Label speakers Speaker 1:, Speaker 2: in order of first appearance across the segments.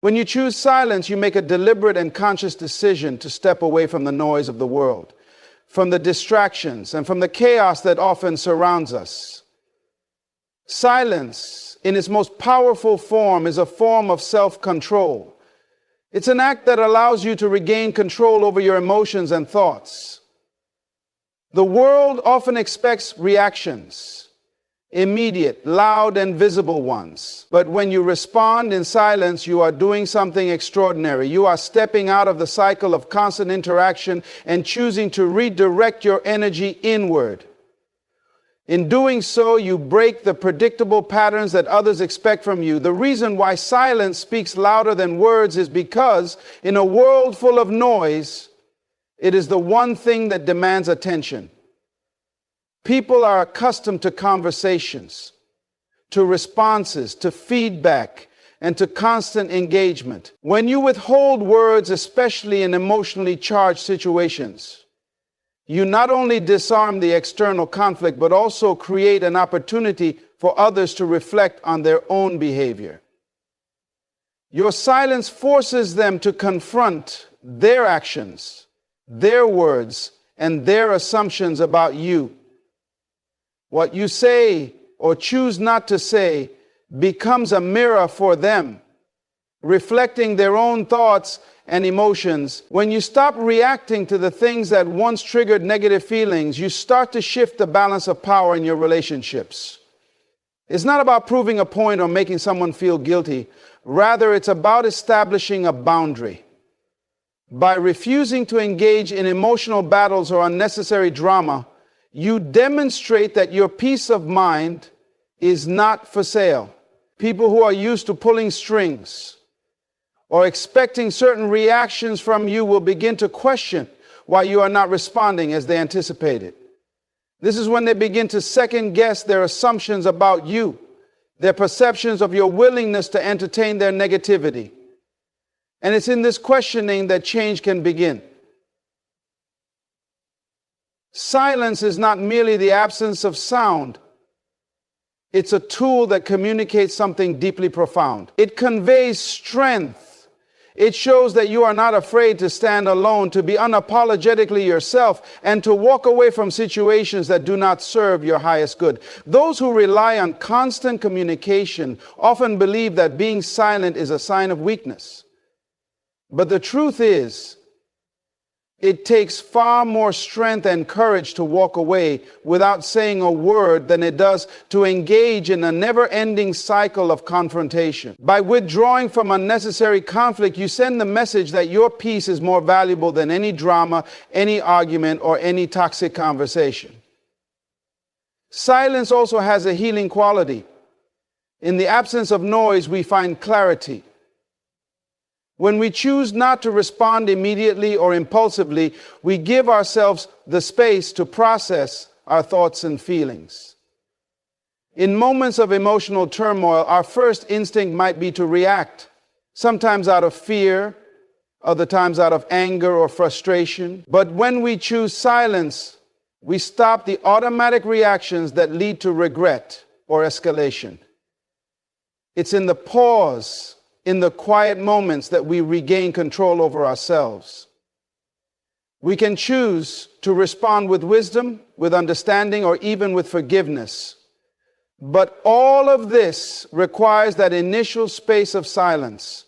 Speaker 1: When you choose silence, you make a deliberate and conscious decision to step away from the noise of the world, from the distractions, and from the chaos that often surrounds us. Silence, in its most powerful form, is a form of self-control. It's an act that allows you to regain control over your emotions and thoughts. The world often expects reactions, immediate, loud, and visible ones. But when you respond in silence, you are doing something extraordinary. You are stepping out of the cycle of constant interaction and choosing to redirect your energy inward. In doing so, you break the predictable patterns that others expect from you. The reason why silence speaks louder than words is because in a world full of noise, it is the one thing that demands attention. People are accustomed to conversations, to responses, to feedback, and to constant engagement. When you withhold words, especially in emotionally charged situations, you not only disarm the external conflict, but also create an opportunity for others to reflect on their own behavior. Your silence forces them to confront their actions, their words, and their assumptions about you. What you say or choose not to say becomes a mirror for them, reflecting their own thoughts and emotions. When you stop reacting to the things that once triggered negative feelings, you start to shift the balance of power in your relationships. It's not about proving a point or making someone feel guilty. Rather, it's about establishing a boundary. By refusing to engage in emotional battles or unnecessary drama, you demonstrate that your peace of mind is not for sale. People who are used to pulling strings or expecting certain reactions from you will begin to question why you are not responding as they anticipated. This is when they begin to second guess their assumptions about you, their perceptions of your willingness to entertain their negativity. And it's in this questioning that change can begin. Silence is not merely the absence of sound. It's a tool that communicates something deeply profound. It conveys strength. It shows that you are not afraid to stand alone, to be unapologetically yourself, and to walk away from situations that do not serve your highest good. Those who rely on constant communication often believe that being silent is a sign of weakness. But the truth is, it takes far more strength and courage to walk away without saying a word than it does to engage in a never-ending cycle of confrontation. By withdrawing from unnecessary conflict, you send the message that your peace is more valuable than any drama, any argument, or any toxic conversation. Silence also has a healing quality. In the absence of noise, we find clarity. When we choose not to respond immediately or impulsively, we give ourselves the space to process our thoughts and feelings. In moments of emotional turmoil, our first instinct might be to react, sometimes out of fear, other times out of anger or frustration. But when we choose silence, we stop the automatic reactions that lead to regret or escalation. It's in the pause, in the quiet moments, that we regain control over ourselves. We can choose to respond with wisdom, with understanding, or even with forgiveness. But all of this requires that initial space of silence.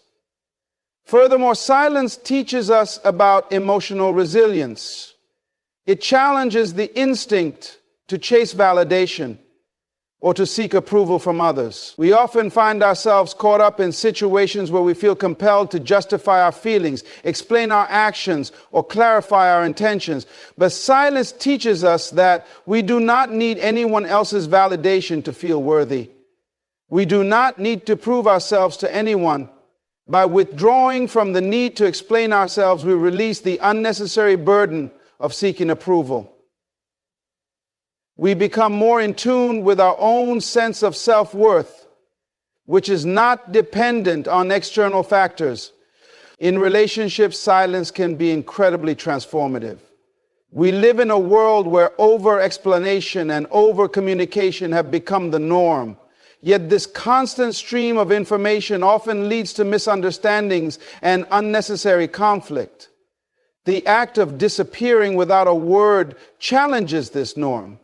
Speaker 1: Furthermore, silence teaches us about emotional resilience. It challenges the instinct to chase validation or to seek approval from others. We often find ourselves caught up in situations where we feel compelled to justify our feelings, explain our actions, or clarify our intentions. But silence teaches us that we do not need anyone else's validation to feel worthy. We do not need to prove ourselves to anyone. By withdrawing from the need to explain ourselves, we release the unnecessary burden of seeking approval. We become more in tune with our own sense of self-worth, which is not dependent on external factors. In relationships, silence can be incredibly transformative. We live in a world where over-explanation and over-communication have become the norm. Yet this constant stream of information often leads to misunderstandings and unnecessary conflict. The act of disappearing without a word challenges this norm.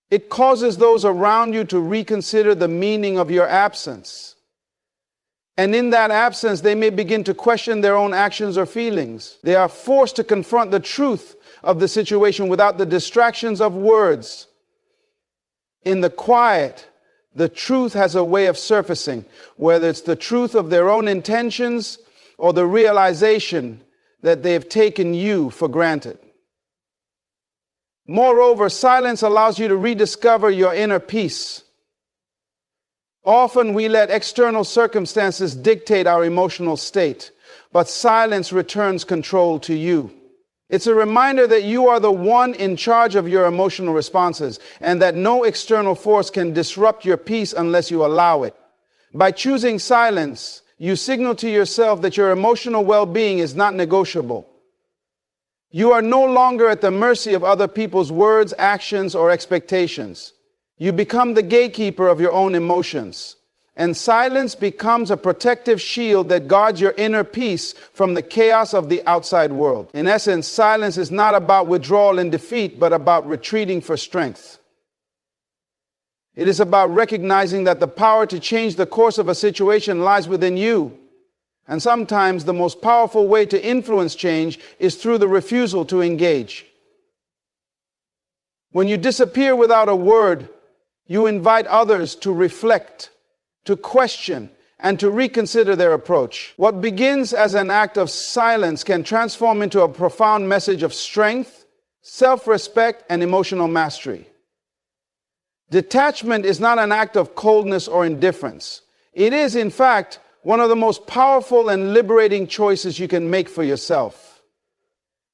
Speaker 1: It causes those around you to reconsider the meaning of your absence. And in that absence, they may begin to question their own actions or feelings. They are forced to confront the truth of the situation without the distractions of words. In the quiet, the truth has a way of surfacing, whether it's the truth of their own intentions or the realization that they have taken you for granted. Moreover, silence allows you to rediscover your inner peace. Often we let external circumstances dictate our emotional state, but silence returns control to you. It's a reminder that you are the one in charge of your emotional responses, and that no external force can disrupt your peace unless you allow it. By choosing silence, you signal to yourself that your emotional well-being is not negotiable. You are no longer at the mercy of other people's words, actions, or expectations. You become the gatekeeper of your own emotions, and silence becomes a protective shield that guards your inner peace from the chaos of the outside world. In essence, silence is not about withdrawal and defeat, but about retreating for strength. It is about recognizing that the power to change the course of a situation lies within you. And sometimes the most powerful way to influence change is through the refusal to engage. When you disappear without a word, you invite others to reflect, to question, and to reconsider their approach. What begins as an act of silence can transform into a profound message of strength, self-respect, and emotional mastery. Detachment is not an act of coldness or indifference. It is, in fact, one of the most powerful and liberating choices you can make for yourself.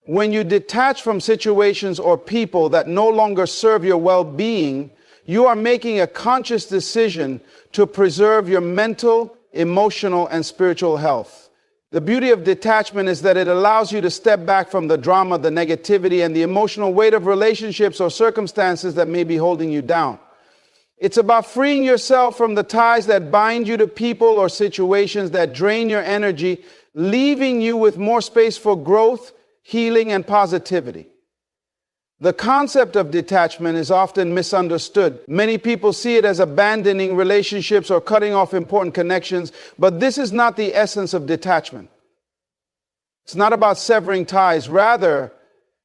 Speaker 1: When you detach from situations or people that no longer serve your well-being, you are making a conscious decision to preserve your mental, emotional, and spiritual health. The beauty of detachment is that it allows you to step back from the drama, the negativity, and the emotional weight of relationships or circumstances that may be holding you down. It's about freeing yourself from the ties that bind you to people or situations that drain your energy, leaving you with more space for growth, healing, and positivity. The concept of detachment is often misunderstood. Many people see it as abandoning relationships or cutting off important connections, but this is not the essence of detachment. It's not about severing ties. Rather,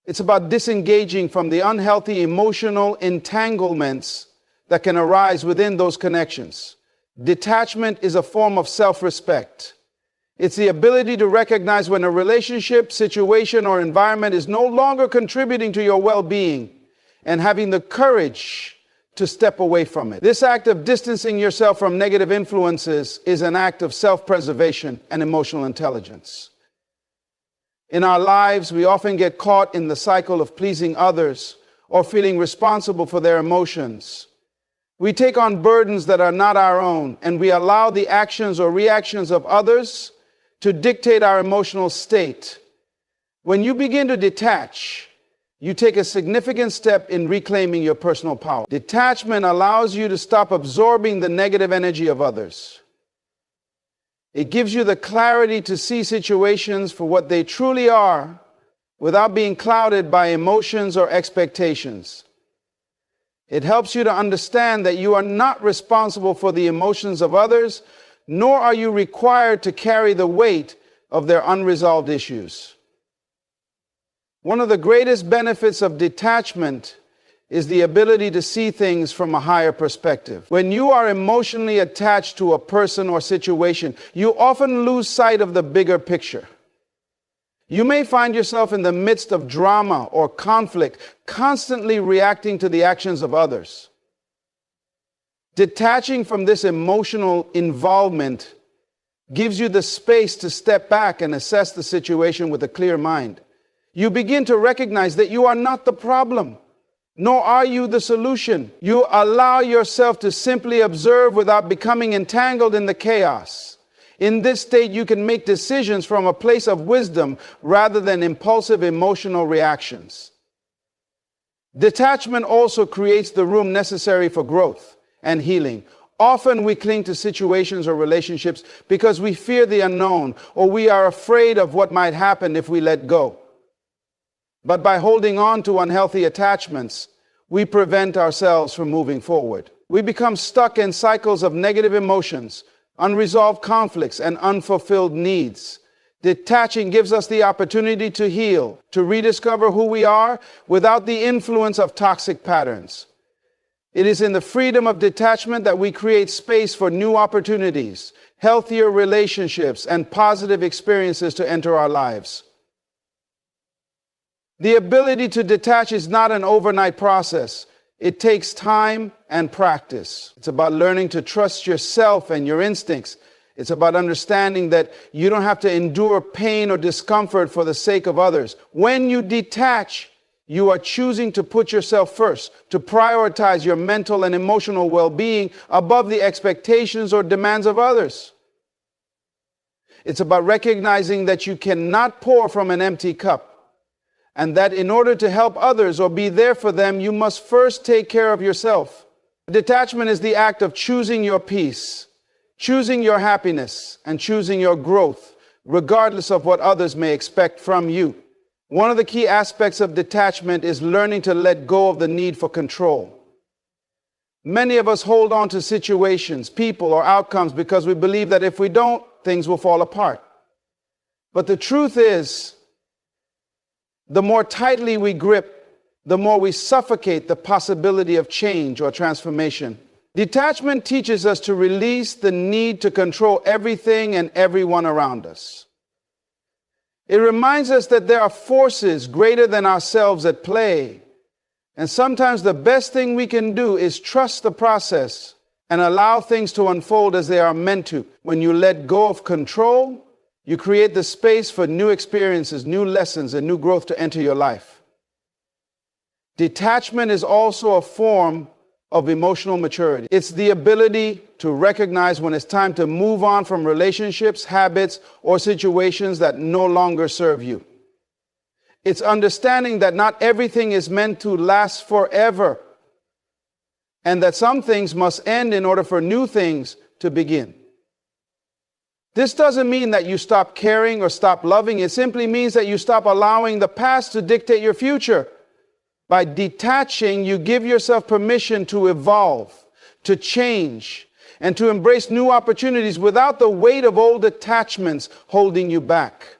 Speaker 1: it's about disengaging from the unhealthy emotional entanglements that can arise within those connections. Detachment is a form of self-respect. It's the ability to recognize when a relationship, situation, or environment is no longer contributing to your well-being and having the courage to step away from it. This act of distancing yourself from negative influences is an act of self-preservation and emotional intelligence. In our lives, we often get caught in the cycle of pleasing others or feeling responsible for their emotions. We take on burdens that are not our own, and we allow the actions or reactions of others to dictate our emotional state. When you begin to detach, you take a significant step in reclaiming your personal power. Detachment allows you to stop absorbing the negative energy of others. It gives you the clarity to see situations for what they truly are without being clouded by emotions or expectations. It helps you to understand that you are not responsible for the emotions of others, nor are you required to carry the weight of their unresolved issues. One of the greatest benefits of detachment is the ability to see things from a higher perspective. When you are emotionally attached to a person or situation, you often lose sight of the bigger picture. You may find yourself in the midst of drama or conflict, constantly reacting to the actions of others. Detaching from this emotional involvement gives you the space to step back and assess the situation with a clear mind. You begin to recognize that you are not the problem, nor are you the solution. You allow yourself to simply observe without becoming entangled in the chaos. In this state, you can make decisions from a place of wisdom rather than impulsive emotional reactions. Detachment also creates the room necessary for growth and healing. Often we cling to situations or relationships because we fear the unknown, or we are afraid of what might happen if we let go. But by holding on to unhealthy attachments, we prevent ourselves from moving forward. We become stuck in cycles of negative emotions, unresolved conflicts, and unfulfilled needs. Detaching gives us the opportunity to heal, to rediscover who we are without the influence of toxic patterns. It is in the freedom of detachment that we create space for new opportunities, healthier relationships, and positive experiences to enter our lives. The ability to detach is not an overnight process. It takes time and practice. It's about learning to trust yourself and your instincts. It's about understanding that you don't have to endure pain or discomfort for the sake of others. When you detach, you are choosing to put yourself first, to prioritize your mental and emotional well-being above the expectations or demands of others. It's about recognizing that you cannot pour from an empty cup, and that in order to help others or be there for them, you must first take care of yourself. Detachment is the act of choosing your peace, choosing your happiness, and choosing your growth, regardless of what others may expect from you. One of the key aspects of detachment is learning to let go of the need for control. Many of us hold on to situations, people, or outcomes because we believe that if we don't, things will fall apart. But the truth is, the more tightly we grip, the more we suffocate the possibility of change or transformation. Detachment teaches us to release the need to control everything and everyone around us. It reminds us that there are forces greater than ourselves at play. And sometimes the best thing we can do is trust the process and allow things to unfold as they are meant to. When you let go of control, you create the space for new experiences, new lessons, and new growth to enter your life. Detachment is also a form of emotional maturity. It's the ability to recognize when it's time to move on from relationships, habits, or situations that no longer serve you. It's understanding that not everything is meant to last forever, and that some things must end in order for new things to begin. This doesn't mean that you stop caring or stop loving. It simply means that you stop allowing the past to dictate your future. By detaching, you give yourself permission to evolve, to change, and to embrace new opportunities without the weight of old attachments holding you back.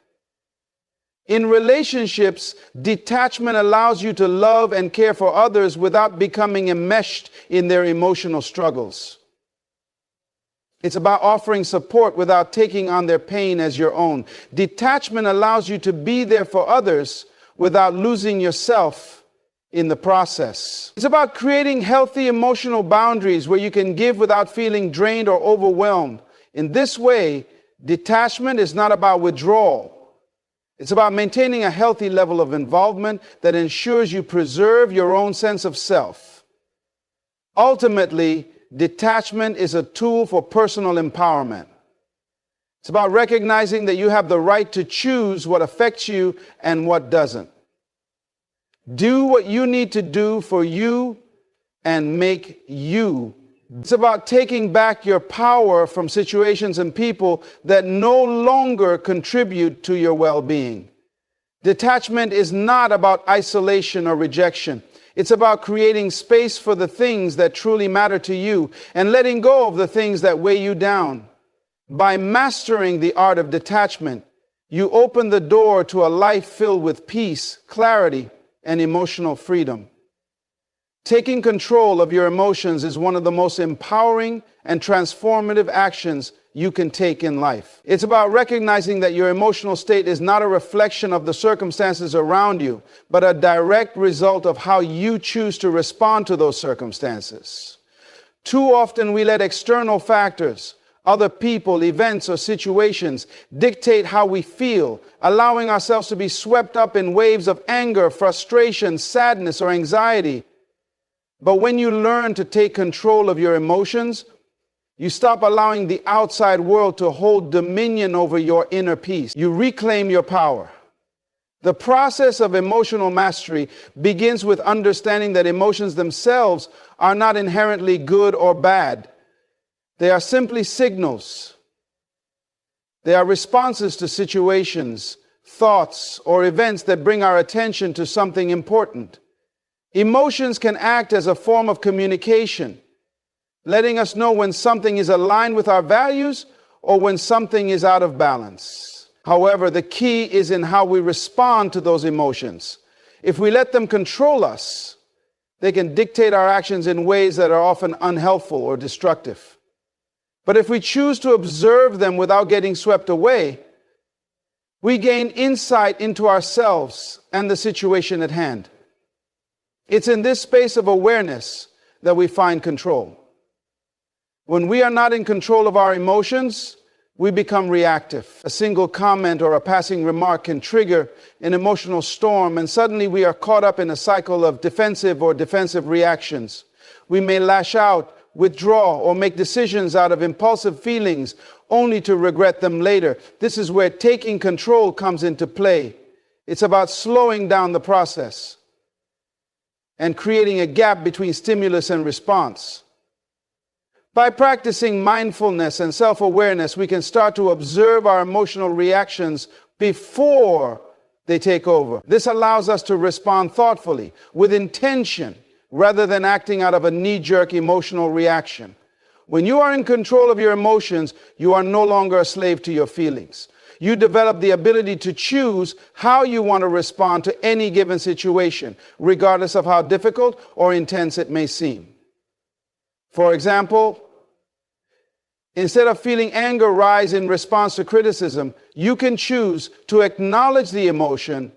Speaker 1: In relationships, detachment allows you to love and care for others without becoming enmeshed in their emotional struggles. It's about offering support without taking on their pain as your own. Detachment allows you to be there for others without losing yourself in the process. It's about creating healthy emotional boundaries where you can give without feeling drained or overwhelmed. In this way, detachment is not about withdrawal. It's about maintaining a healthy level of involvement that ensures you preserve your own sense of self. Ultimately, detachment is a tool for personal empowerment. It's about recognizing that you have the right to choose what affects you and what doesn't. Do what you need to do for you and make you. It's about taking back your power from situations and people that no longer contribute to your well-being. Detachment is not about isolation or rejection. It's about creating space for the things that truly matter to you and letting go of the things that weigh you down. By mastering the art of detachment, you open the door to a life filled with peace, clarity, and emotional freedom. Taking control of your emotions is one of the most empowering and transformative actions you can take in life. It's about recognizing that your emotional state is not a reflection of the circumstances around you, but a direct result of how you choose to respond to those circumstances. Too often we let external factors, other people, events, or situations dictate how we feel, allowing ourselves to be swept up in waves of anger, frustration, sadness, or anxiety. But when you learn to take control of your emotions, you stop allowing the outside world to hold dominion over your inner peace. You reclaim your power. The process of emotional mastery begins with understanding that emotions themselves are not inherently good or bad. They are simply signals. They are responses to situations, thoughts, or events that bring our attention to something important. Emotions can act as a form of communication, letting us know when something is aligned with our values or when something is out of balance. However, the key is in how we respond to those emotions. If we let them control us, they can dictate our actions in ways that are often unhelpful or destructive. But if we choose to observe them without getting swept away, we gain insight into ourselves and the situation at hand. It's in this space of awareness that we find control. When we are not in control of our emotions, we become reactive. A single comment or a passing remark can trigger an emotional storm, and suddenly we are caught up in a cycle of defensive or defensive reactions. We may lash out, withdraw, or make decisions out of impulsive feelings only to regret them later. This is where taking control comes into play. It's about slowing down the process and creating a gap between stimulus and response. By practicing mindfulness and self-awareness, we can start to observe our emotional reactions before they take over. This allows us to respond thoughtfully, with intention, rather than acting out of a knee-jerk emotional reaction. When you are in control of your emotions, you are no longer a slave to your feelings. You develop the ability to choose how you want to respond to any given situation, regardless of how difficult or intense it may seem. For example, instead of feeling anger rise in response to criticism, you can choose to acknowledge the emotion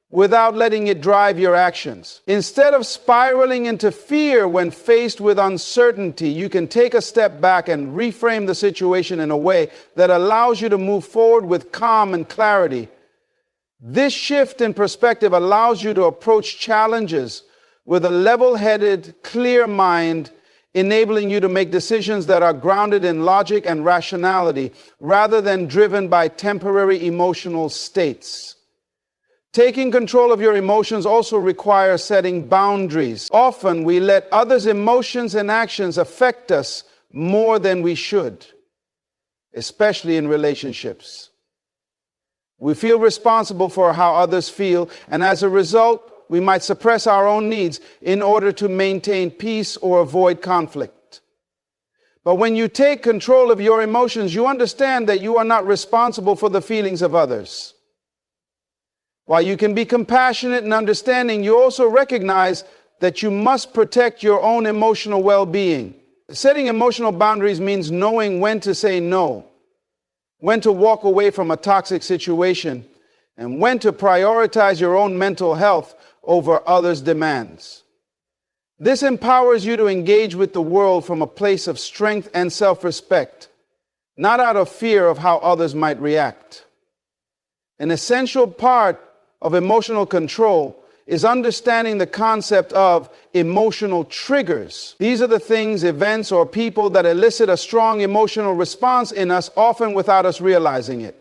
Speaker 1: without letting it drive your actions. Instead of spiraling into fear when faced with uncertainty, you can take a step back and reframe the situation in a way that allows you to move forward with calm and clarity. This shift in perspective allows you to approach challenges with a level-headed, clear mind, enabling you to make decisions that are grounded in logic and rationality rather than driven by temporary emotional states. Taking control of your emotions also requires setting boundaries. Often we let others' emotions and actions affect us more than we should, especially in relationships. We feel responsible for how others feel, and as a result, we might suppress our own needs in order to maintain peace or avoid conflict. But when you take control of your emotions, you understand that you are not responsible for the feelings of others. While you can be compassionate and understanding, you also recognize that you must protect your own emotional well-being. Setting emotional boundaries means knowing when to say no, when to walk away from a toxic situation, and when to prioritize your own mental health over others' demands. This empowers you to engage with the world from a place of strength and self-respect, not out of fear of how others might react. An essential part of emotional control is understanding the concept of emotional triggers. These are the things, events, or people that elicit a strong emotional response in us, often without us realizing it.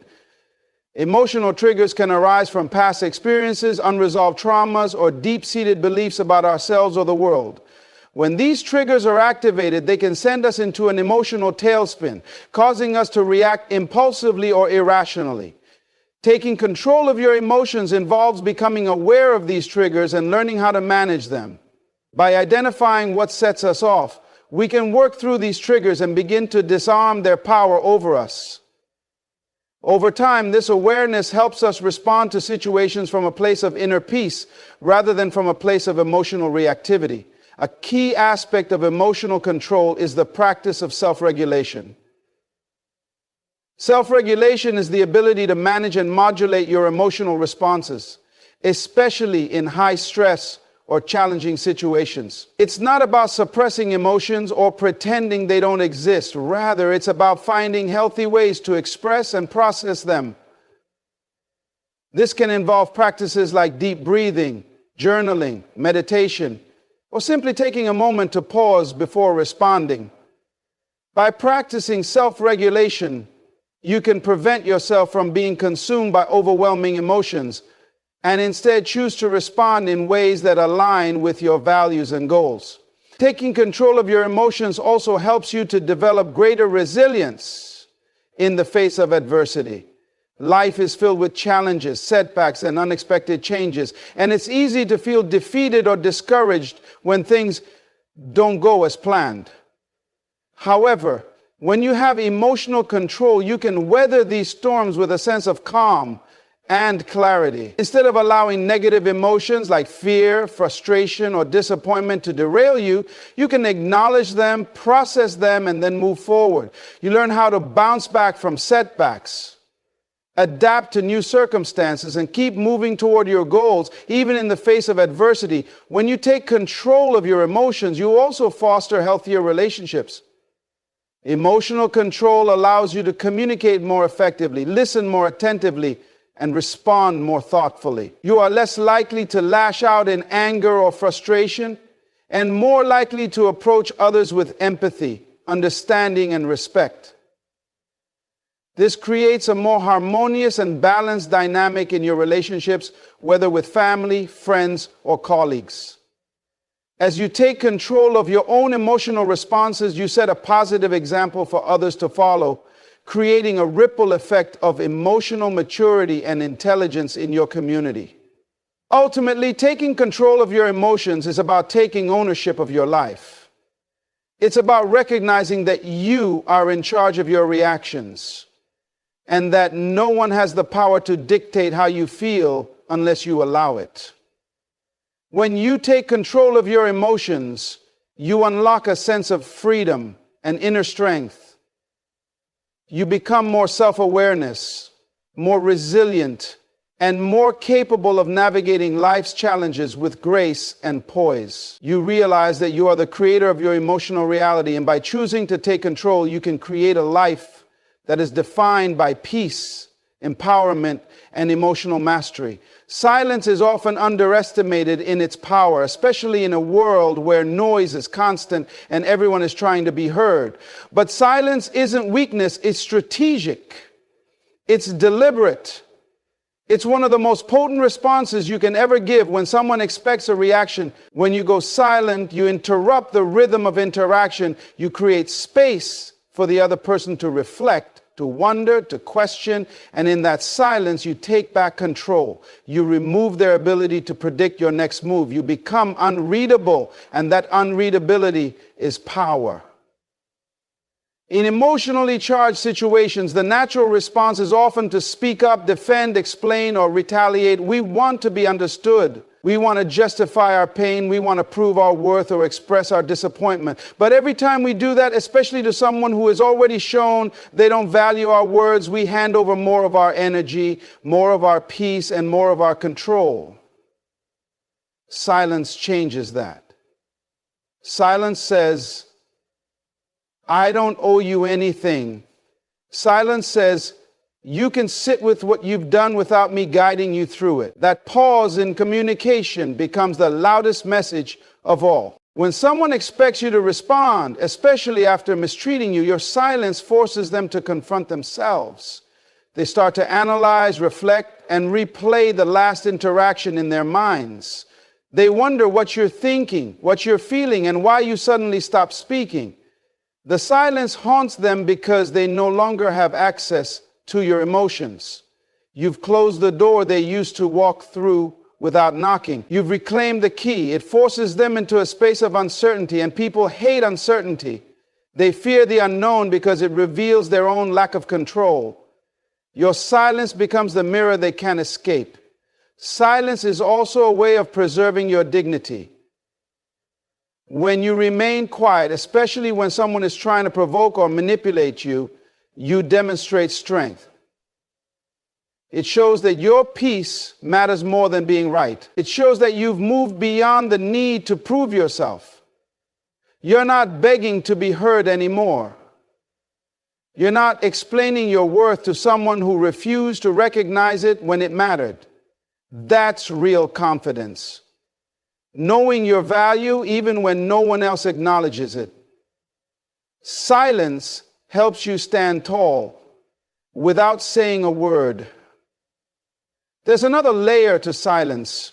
Speaker 1: Emotional triggers can arise from past experiences, unresolved traumas, or deep-seated beliefs about ourselves or the world. When these triggers are activated, they can send us into an emotional tailspin, causing us to react impulsively or irrationally. Taking control of your emotions involves becoming aware of these triggers and learning how to manage them. By identifying what sets us off, we can work through these triggers and begin to disarm their power over us. Over time, this awareness helps us respond to situations from a place of inner peace rather than from a place of emotional reactivity. A key aspect of emotional control is the practice of self-regulation. Self-regulation is the ability to manage and modulate your emotional responses, especially in high stress or challenging situations. It's not about suppressing emotions or pretending they don't exist. Rather, it's about finding healthy ways to express and process them. This can involve practices like deep breathing, journaling, meditation, or simply taking a moment to pause before responding. By practicing self-regulation, you can prevent yourself from being consumed by overwhelming emotions and instead choose to respond in ways that align with your values and goals. Taking control of your emotions also helps you to develop greater resilience in the face of adversity. Life is filled with challenges, setbacks, and unexpected changes, and it's easy to feel defeated or discouraged when things don't go as planned. However, when you have emotional control, you can weather these storms with a sense of calm and clarity. Instead of allowing negative emotions like fear, frustration, or disappointment to derail you, you can acknowledge them, process them, and then move forward. You learn how to bounce back from setbacks, adapt to new circumstances, and keep moving toward your goals, even in the face of adversity. When you take control of your emotions, you also foster healthier relationships. Emotional control allows you to communicate more effectively, listen more attentively, and respond more thoughtfully. You are less likely to lash out in anger or frustration, and more likely to approach others with empathy, understanding, and respect. This creates a more harmonious and balanced dynamic in your relationships, whether with family, friends, or colleagues. As you take control of your own emotional responses, you set a positive example for others to follow, creating a ripple effect of emotional maturity and intelligence in your community. Ultimately, taking control of your emotions is about taking ownership of your life. It's about recognizing that you are in charge of your reactions and that no one has the power to dictate how you feel unless you allow it. When you take control of your emotions, you unlock a sense of freedom and inner strength. You become more self-awareness, more resilient, and more capable of navigating life's challenges with grace and poise. You realize that you are the creator of your emotional reality, and by choosing to take control, you can create a life that is defined by peace, empowerment, and emotional mastery. Silence is often underestimated in its power, especially in a world where noise is constant and everyone is trying to be heard. But silence isn't weakness, it's strategic. It's deliberate. It's one of the most potent responses you can ever give when someone expects a reaction. When you go silent, you interrupt the rhythm of interaction. You create space for the other person to reflect, to wonder, to question, and in that silence, you take back control. You remove their ability to predict your next move. You become unreadable, and that unreadability is power. In emotionally charged situations, the natural response is often to speak up, defend, explain, or retaliate. We want to be understood. We want to justify our pain. We want to prove our worth or express our disappointment. But every time we do that, especially to someone who has already shown they don't value our words, we hand over more of our energy, more of our peace, and more of our control. Silence changes that. Silence says, I don't owe you anything. Silence says, you can sit with what you've done without me guiding you through it. That pause in communication becomes the loudest message of all. When someone expects you to respond, especially after mistreating you, your silence forces them to confront themselves. They start to analyze, reflect, and replay the last interaction in their minds. They wonder what you're thinking, what you're feeling, and why you suddenly stopped speaking. The silence haunts them because they no longer have access to your emotions. You've closed the door they used to walk through without knocking. You've reclaimed the key. It forces them into a space of uncertainty, and people hate uncertainty. They fear the unknown because it reveals their own lack of control. Your silence becomes the mirror they can't escape. Silence is also a way of preserving your dignity. When you remain quiet, especially when someone is trying to provoke or manipulate you, you demonstrate strength. It shows that your peace matters more than being right. It shows that you've moved beyond the need to prove yourself. You're not begging to be heard anymore. You're not explaining your worth to someone who refused to recognize it when it mattered. That's real confidence. Knowing your value even when no one else acknowledges it. Silence helps you stand tall without saying a word. There's another layer to silence.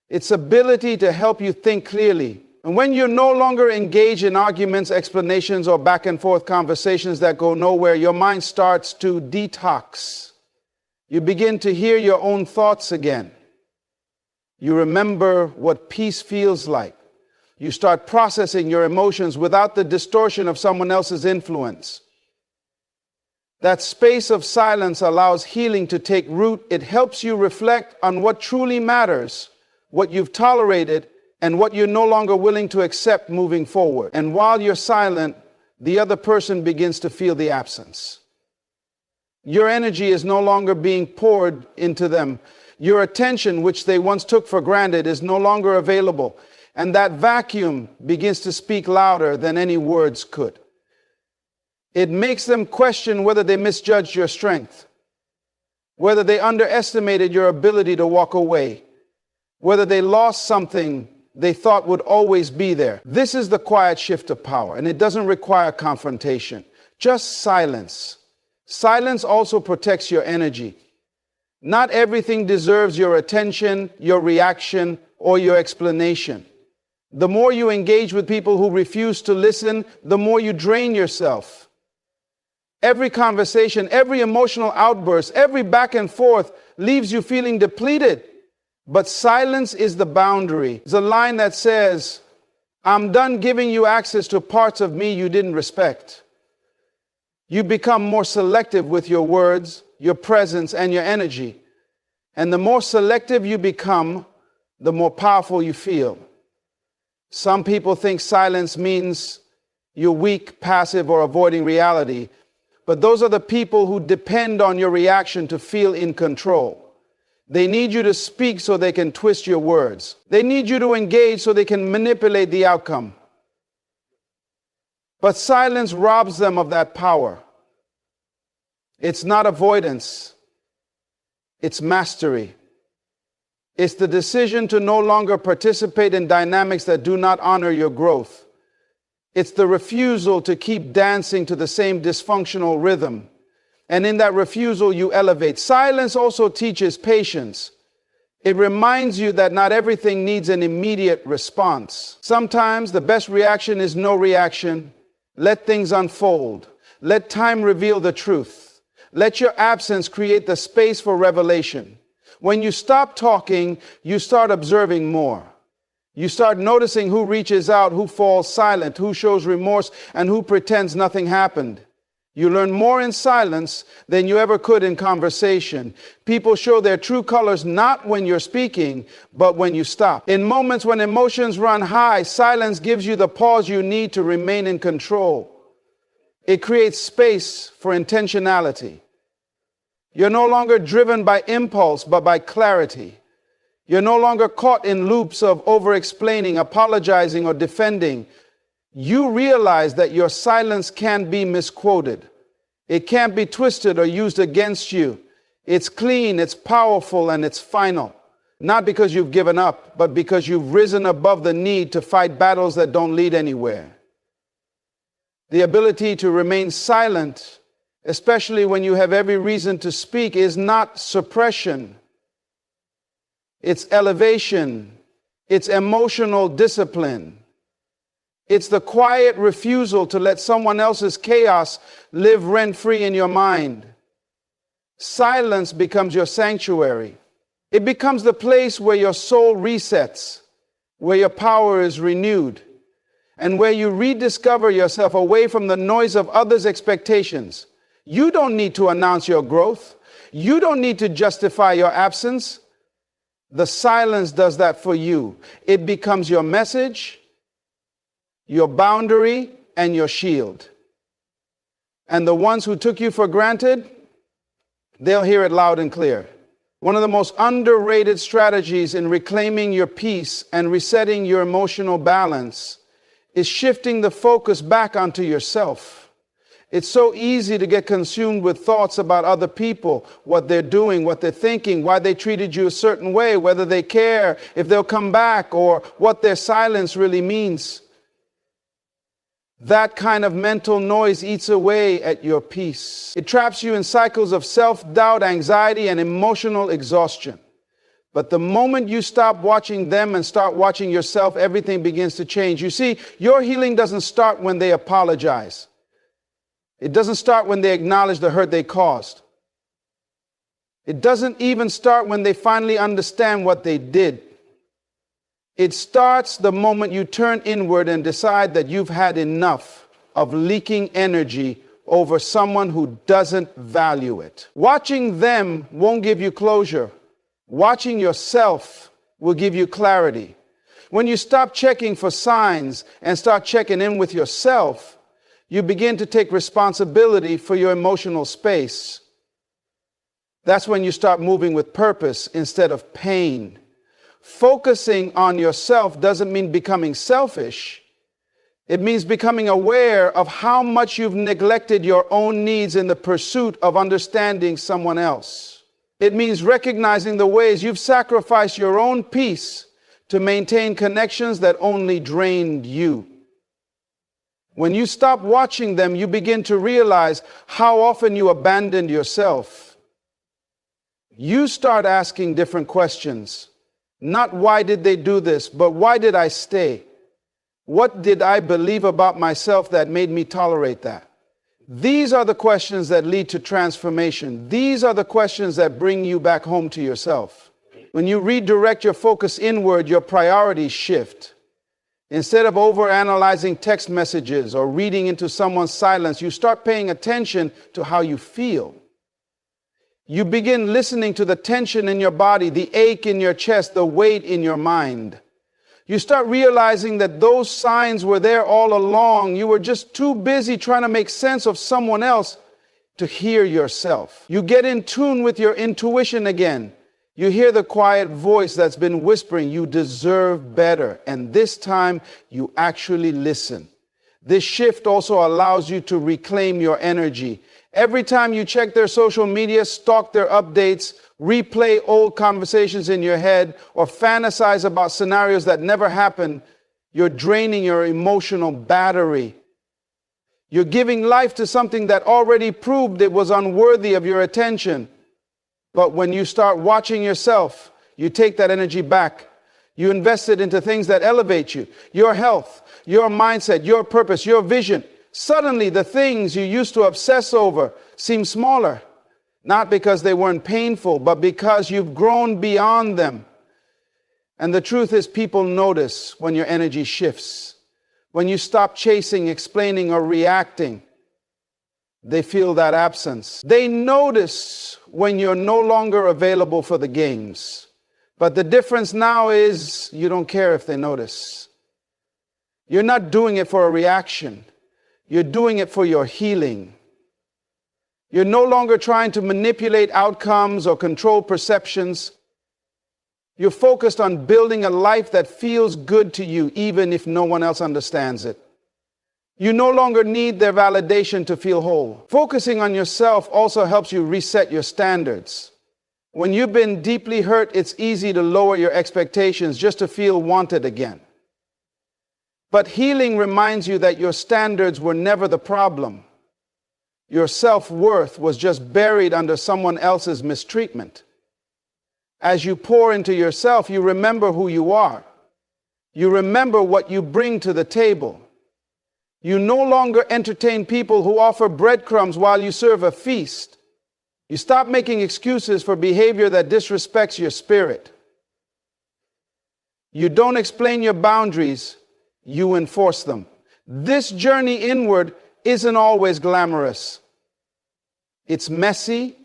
Speaker 1: Its ability to help you think clearly. And when you no longer engage in arguments, explanations, or back and forth conversations that go nowhere, your mind starts to detox. You begin to hear your own thoughts again. You remember what peace feels like. You start processing your emotions without the distortion of someone else's influence. That space of silence allows healing to take root. It helps you reflect on what truly matters, what you've tolerated, and what you're no longer willing to accept moving forward. And while you're silent, the other person begins to feel the absence. Your energy is no longer being poured into them. Your attention, which they once took for granted, is no longer available. And that vacuum begins to speak louder than any words could. It makes them question whether they misjudged your strength, whether they underestimated your ability to walk away, whether they lost something they thought would always be there. This is the quiet shift of power, and it doesn't require confrontation, just silence. Silence also protects your energy. Not everything deserves your attention, your reaction, or your explanation. The more you engage with people who refuse to listen, the more you drain yourself. Every conversation, every emotional outburst, every back and forth leaves you feeling depleted. But silence is the boundary. It's a line that says, I'm done giving you access to parts of me you didn't respect. You become more selective with your words, your presence, and your energy. And the more selective you become, the more powerful you feel. Some people think silence means you're weak, passive, or avoiding reality. But those are the people who depend on your reaction to feel in control. They need you to speak so they can twist your words. They need you to engage so they can manipulate the outcome. But silence robs them of that power. It's not avoidance. It's mastery. It's the decision to no longer participate in dynamics that do not honor your growth. It's the refusal to keep dancing to the same dysfunctional rhythm. And in that refusal, you elevate. Silence also teaches patience. It reminds you that not everything needs an immediate response. Sometimes the best reaction is no reaction. Let things unfold. Let time reveal the truth. Let your absence create the space for revelation. When you stop talking, you start observing more. You start noticing who reaches out, who falls silent, who shows remorse, and who pretends nothing happened. You learn more in silence than you ever could in conversation. People show their true colors not when you're speaking, but when you stop. In moments when emotions run high, silence gives you the pause you need to remain in control. It creates space for intentionality. You're no longer driven by impulse, but by clarity. You're no longer caught in loops of over-explaining, apologizing, or defending. You realize that your silence can't be misquoted. It can't be twisted or used against you. It's clean, it's powerful, and it's final. Not because you've given up, but because you've risen above the need to fight battles that don't lead anywhere. The ability to remain silent, especially when you have every reason to speak, is not suppression. It's elevation. It's emotional discipline. It's the quiet refusal to let someone else's chaos live rent-free in your mind. Silence becomes your sanctuary. It becomes the place where your soul resets, where your power is renewed, and where you rediscover yourself away from the noise of others' expectations. You don't need to announce your growth. You don't need to justify your absence. The silence does that for you. It becomes your message, your boundary, and your shield. And the ones who took you for granted, they'll hear it loud and clear. One of the most underrated strategies in reclaiming your peace and resetting your emotional balance is shifting the focus back onto yourself. It's so easy to get consumed with thoughts about other people, what they're doing, what they're thinking, why they treated you a certain way, whether they care, if they'll come back, or what their silence really means. That kind of mental noise eats away at your peace. It traps you in cycles of self-doubt, anxiety, and emotional exhaustion. But the moment you stop watching them and start watching yourself, everything begins to change. You see, your healing doesn't start when they apologize. It doesn't start when they acknowledge the hurt they caused. It doesn't even start when they finally understand what they did. It starts the moment you turn inward and decide that you've had enough of leaking energy over someone who doesn't value it. Watching them won't give you closure. Watching yourself will give you clarity. When you stop checking for signs and start checking in with yourself, you begin to take responsibility for your emotional space. That's when you start moving with purpose instead of pain. Focusing on yourself doesn't mean becoming selfish. It means becoming aware of how much you've neglected your own needs in the pursuit of understanding someone else. It means recognizing the ways you've sacrificed your own peace to maintain connections that only drained you. When you stop watching them, you begin to realize how often you abandoned yourself. You start asking different questions. Not why did they do this, but why did I stay? What did I believe about myself that made me tolerate that? These are the questions that lead to transformation. These are the questions that bring you back home to yourself. When you redirect your focus inward, your priorities shift. Instead of overanalyzing text messages or reading into someone's silence, you start paying attention to how you feel. You begin listening to the tension in your body, the ache in your chest, the weight in your mind. You start realizing that those signs were there all along. You were just too busy trying to make sense of someone else to hear yourself. You get in tune with your intuition again. You hear the quiet voice that's been whispering, you deserve better. And this time you actually listen. This shift also allows you to reclaim your energy. Every time you check their social media, stalk their updates, replay old conversations in your head, or fantasize about scenarios that never happened, you're draining your emotional battery. You're giving life to something that already proved it was unworthy of your attention. But when you start watching yourself, you take that energy back. You invest it into things that elevate you, your health, your mindset, your purpose, your vision. Suddenly, the things you used to obsess over seem smaller. Not because they weren't painful, but because you've grown beyond them. And the truth is, people notice when your energy shifts. When you stop chasing, explaining, or reacting, they feel that absence. They notice when you're no longer available for the games. But the difference now is you don't care if they notice. You're not doing it for a reaction. You're doing it for your healing. You're no longer trying to manipulate outcomes or control perceptions. You're focused on building a life that feels good to you, even if no one else understands it. You no longer need their validation to feel whole. Focusing on yourself also helps you reset your standards. When you've been deeply hurt, it's easy to lower your expectations just to feel wanted again. But healing reminds you that your standards were never the problem. Your self-worth was just buried under someone else's mistreatment. As you pour into yourself, you remember who you are. You remember what you bring to the table. You no longer entertain people who offer breadcrumbs while you serve a feast. You stop making excuses for behavior that disrespects your spirit. You don't explain your boundaries, you enforce them. This journey inward isn't always glamorous. It's messy.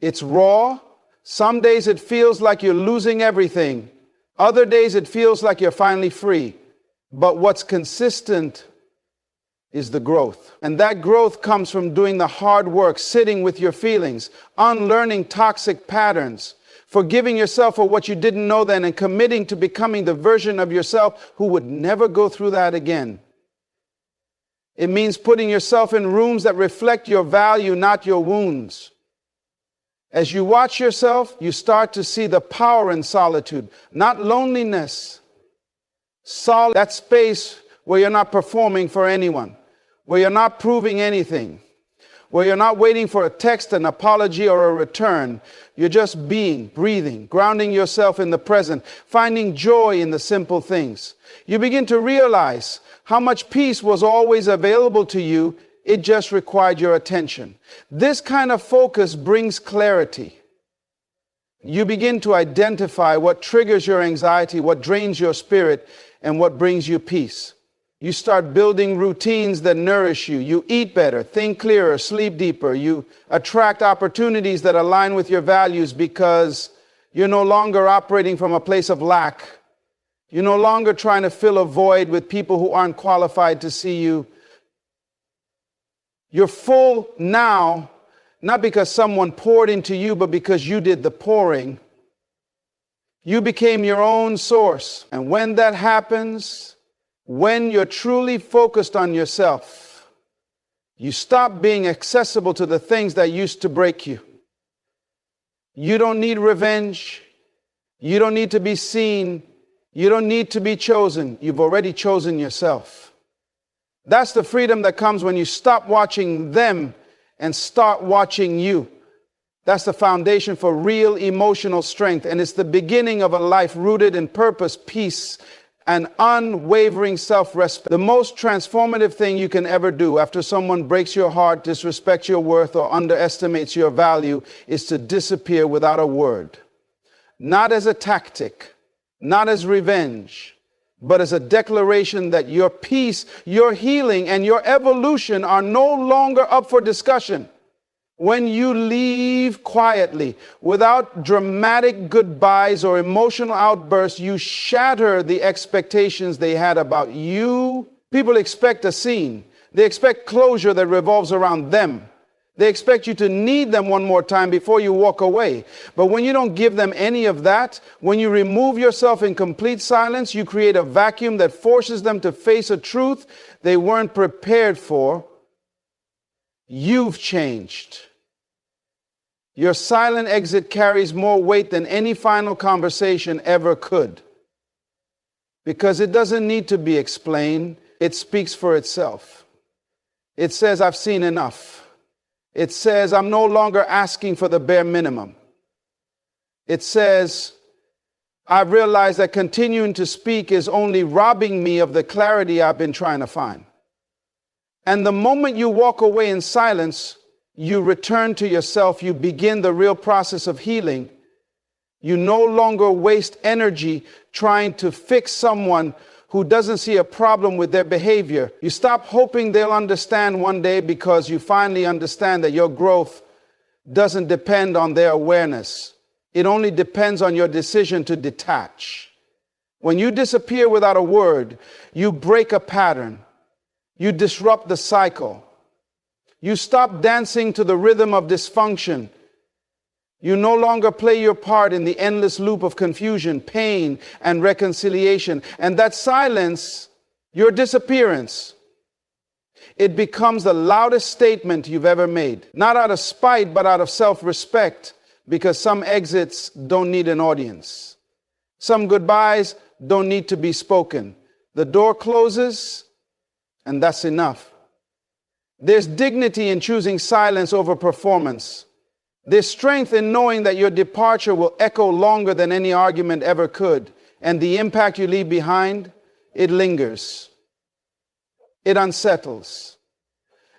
Speaker 1: It's raw. Some days it feels like you're losing everything. Other days it feels like you're finally free. But what's consistent is the growth. And that growth comes from doing the hard work, sitting with your feelings, unlearning toxic patterns, forgiving yourself for what you didn't know then, and committing to becoming the version of yourself who would never go through that again. It means putting yourself in rooms that reflect your value, not your wounds. As you watch yourself, you start to see the power in solitude, not loneliness. That space where you're not performing for anyone, where you're not proving anything, where you're not waiting for a text, an apology, or a return. You're just being, breathing, grounding yourself in the present, finding joy in the simple things. You begin to realize how much peace was always available to you. It just required your attention. This kind of focus brings clarity. You begin to identify what triggers your anxiety, what drains your spirit, and what brings you peace. You start building routines that nourish you. You eat better, think clearer, sleep deeper. You attract opportunities that align with your values because you're no longer operating from a place of lack. You're no longer trying to fill a void with people who aren't qualified to see you. You're full now, not because someone poured into you, but because you did the pouring. You became your own source. And when that happens, when you're truly focused on yourself, you stop being accessible to the things that used to break you. You don't need revenge. You don't need to be seen. You don't need to be chosen. You've already chosen yourself. That's the freedom that comes when you stop watching them and start watching you. That's the foundation for real emotional strength. And it's the beginning of a life rooted in purpose, peace, and unwavering self-respect. The most transformative thing you can ever do after someone breaks your heart, disrespects your worth, or underestimates your value is to disappear without a word. Not as a tactic, not as revenge, but as a declaration that your peace, your healing, and your evolution are no longer up for discussion. When you leave quietly, without dramatic goodbyes or emotional outbursts, you shatter the expectations they had about you. People expect a scene. They expect closure that revolves around them. They expect you to need them one more time before you walk away. But when you don't give them any of that, when you remove yourself in complete silence, you create a vacuum that forces them to face a truth they weren't prepared for. You've changed. Your silent exit carries more weight than any final conversation ever could. Because it doesn't need to be explained. It speaks for itself. It says, I've seen enough. It says, I'm no longer asking for the bare minimum. It says, I've realized that continuing to speak is only robbing me of the clarity I've been trying to find. And the moment you walk away in silence, you return to yourself. You begin the real process of healing. You no longer waste energy trying to fix someone who doesn't see a problem with their behavior. You stop hoping they'll understand one day because you finally understand that your growth doesn't depend on their awareness. It only depends on your decision to detach. When you disappear without a word, you break a pattern. You disrupt the cycle. You stop dancing to the rhythm of dysfunction. You no longer play your part in the endless loop of confusion, pain, and reconciliation. And that silence, your disappearance, it becomes the loudest statement you've ever made. Not out of spite, but out of self-respect, because some exits don't need an audience. Some goodbyes don't need to be spoken. The door closes, and that's enough. There's dignity in choosing silence over performance. There's strength in knowing that your departure will echo longer than any argument ever could. And the impact you leave behind, it lingers. It unsettles.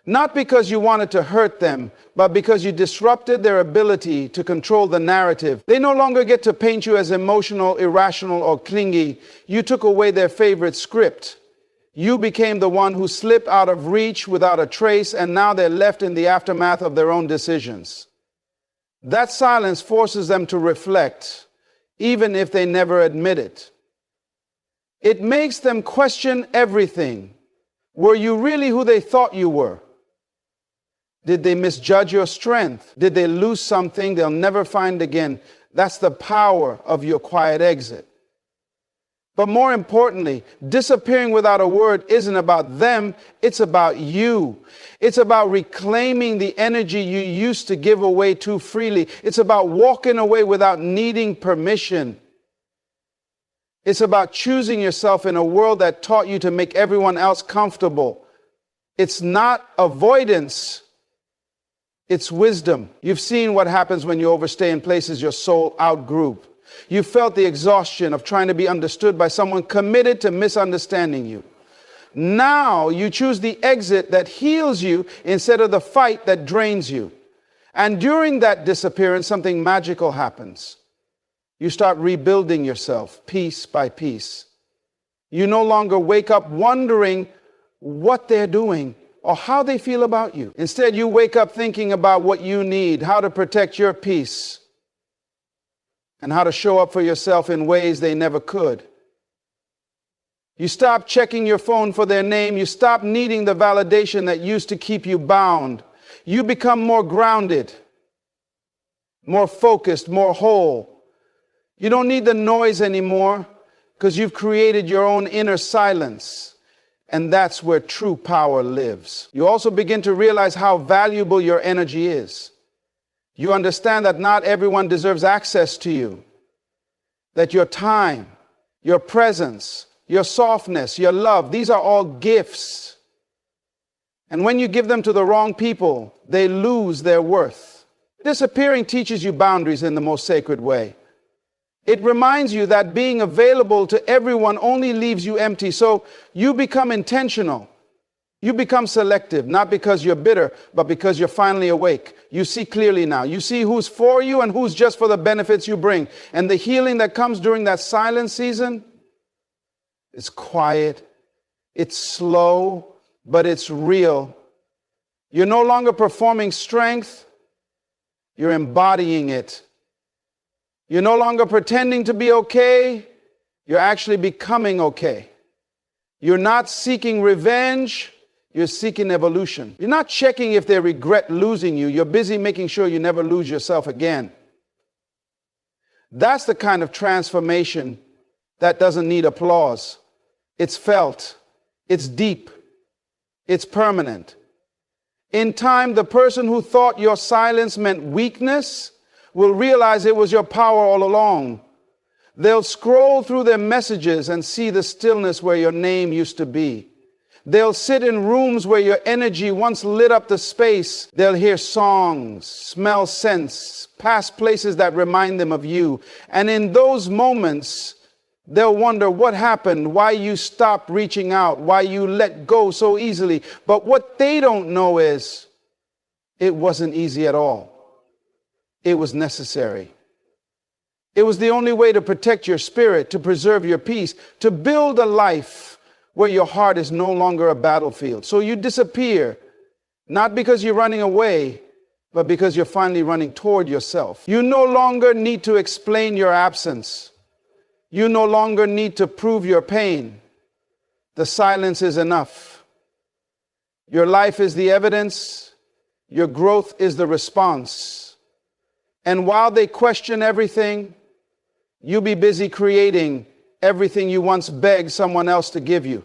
Speaker 1: Not because you wanted to hurt them, but because you disrupted their ability to control the narrative. They no longer get to paint you as emotional, irrational, or clingy. You took away their favorite script. You became the one who slipped out of reach without a trace, and now they're left in the aftermath of their own decisions. That silence forces them to reflect, even if they never admit it. It makes them question everything. Were you really who they thought you were? Did they misjudge your strength? Did they lose something they'll never find again? That's the power of your quiet exit. But more importantly, disappearing without a word isn't about them, it's about you. It's about reclaiming the energy you used to give away too freely. It's about walking away without needing permission. It's about choosing yourself in a world that taught you to make everyone else comfortable. It's not avoidance, It's wisdom. You've seen what happens when you overstay in places your soul outgrew. You felt the exhaustion of trying to be understood by someone committed to misunderstanding you. Now you choose the exit that heals you instead of the fight that drains you. And during that disappearance, something magical happens. You start rebuilding yourself piece by piece. You no longer wake up wondering what they're doing or how they feel about you. Instead, you wake up thinking about what you need, how to protect your peace, and how to show up for yourself in ways they never could. You stop checking your phone for their name. You stop needing the validation that used to keep you bound. You become more grounded, more focused, more whole. You don't need the noise anymore because you've created your own inner silence. And that's where true power lives. You also begin to realize how valuable your energy is. You understand that not everyone deserves access to you. That your time, your presence, your softness, your love, these are all gifts. And when you give them to the wrong people, they lose their worth. Disappearing teaches you boundaries in the most sacred way. It reminds you that being available to everyone only leaves you empty. So you become intentional. You become selective, not because you're bitter, but because you're finally awake. You see clearly now. You see who's for you and who's just for the benefits you bring. And the healing that comes during that silent season is quiet. It's slow, but it's real. You're no longer performing strength. You're embodying it. You're no longer pretending to be okay. You're actually becoming okay. You're not seeking revenge. You're seeking evolution. You're not checking if they regret losing you. You're busy making sure you never lose yourself again. That's the kind of transformation that doesn't need applause. It's felt. It's deep. It's permanent. In time, the person who thought your silence meant weakness will realize it was your power all along. They'll scroll through their messages and see the stillness where your name used to be. They'll sit in rooms where your energy once lit up the space. They'll hear songs, smell scents, pass places that remind them of you. And in those moments, they'll wonder what happened, why you stopped reaching out, why you let go so easily. But what they don't know is it wasn't easy at all. It was necessary. It was the only way to protect your spirit, to preserve your peace, to build a life where your heart is no longer a battlefield. So you disappear, not because you're running away, but because you're finally running toward yourself. You no longer need to explain your absence. You no longer need to prove your pain. The silence is enough. Your life is the evidence. Your growth is the response. And while they question everything, you be busy creating everything you once begged someone else to give you.